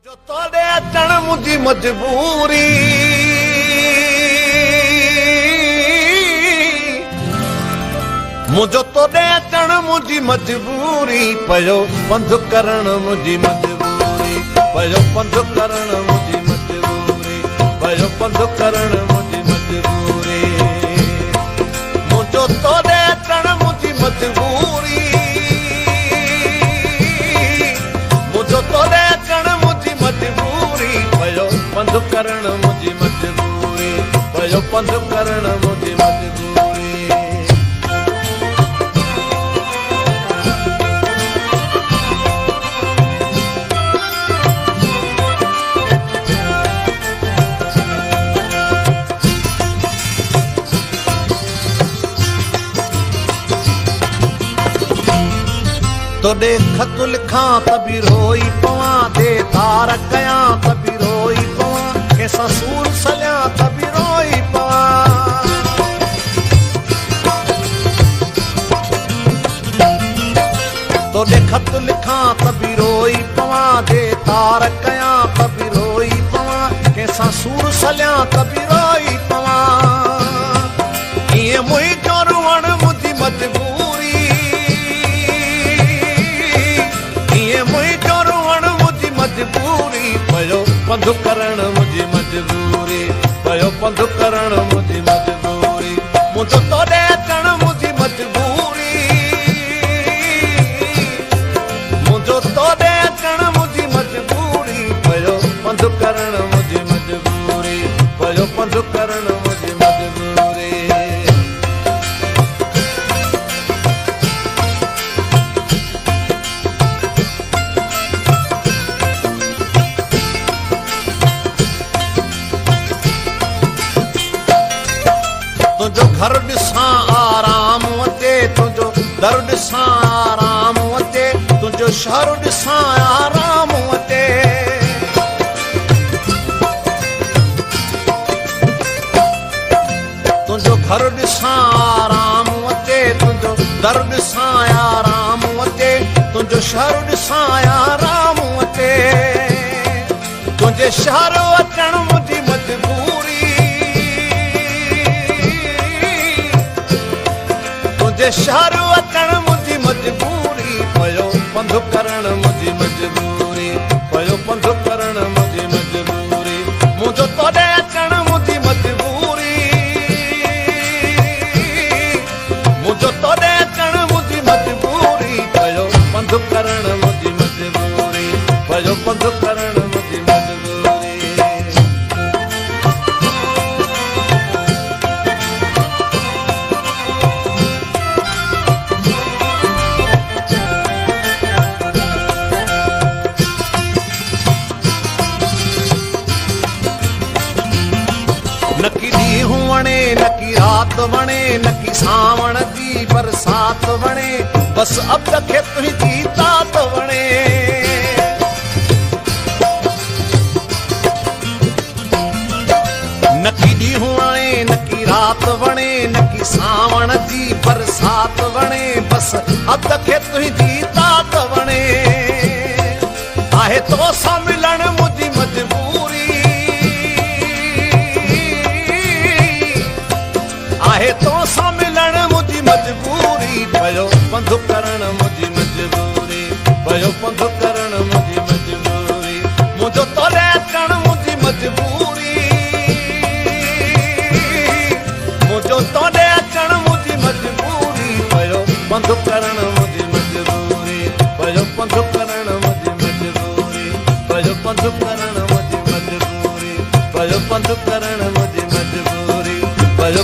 जो तोड़े अचण मुझी मजबूरी मुझो तोड़े अचण मुझी मजबूरी पयो पंध करण मुझी मजबूरी पयो पंध करण मुझी मजबूरी पयो पंध करण मुझी मजबूरी मुझो तोड़े अचण मुझी मजबूरी मुझो तोड़े अचण मुझी मजबूरी पयो पंध करण मुझी मजबूरी पयो पंध करण मुझी मजबूरी तोड़े खत लिखां तभी रोई पवां दे तार कयां तभी रोई पवां कैसा सूर सलियां तभी रोई पवां तोड़े खत लिखां तभी रोई पवां दे तार कयां तभी रोई पवां कैसा सूर सलियां तभी रोई पवां इएं मुंहिंजो रुअण मुंहिंजी मजबूरी मजबूरी पयो पंध करण मुझी मजबूरी पयो पंध करण मुझी मजबूरी मुझो तोड़े अचण मुझी मजबूरी मुझो तोड़े अचण मुझी मजबूरी पयो पंध करण मुझी मजबूरी पयो पंध करण मुझी मजबूरी तुझो घर ॾिसां आराम अचे तुझो दर ॾिसां आराम अचे तुझो शहर ॾिसां आराम अचे तुझो घर ॾिसां आराम अचे तुझो दर ॾिसां आराम अचे तुझो शहर ॾिसां आराम अचे तुंहिंजे शहर अचण मुंहिंजी मजबूरी तुझे शहर अचण मुझी मजबूरी पयो पंध करण मुझी मजबूरी पयो पंध करण मुझी मजबूरी मुझो तोड़े अचण मुझी मजबूरी मुझो तोड़े अचण मुझी मजबूरी पयो पंध करण मुझी मजबूरी पयो पंध करण मुझी मजबूरी नकी ॾींहुं वणे नकी रात वणे नकी सावण जी बरसात वणे बस अब खे तुंहिंजी तात वणे नकी ॾींहुं वणे नकी रात वणे नकी सावण जी बरसात वणे बस अब खे तुंहिंजी तात वणे आहे तो सां मिलण मुंहिंजी मजबूरी आहे तो सां मिलण मुझी मजबूरी पयो पंध करण मुझी मजबूरी पयो पंध करण मुझी मजबूरी मुझो तोड़े अचण मुझी मजबूरी मुझो तोड़े अचण मुझी मजबूरी पयो पंध करण मुझी मजबूरी पयो पंध करण मुझी मजबूरी पयो पंध करण मुझी मजबूरी पयो पंध करण मुझी मजबूरी पयो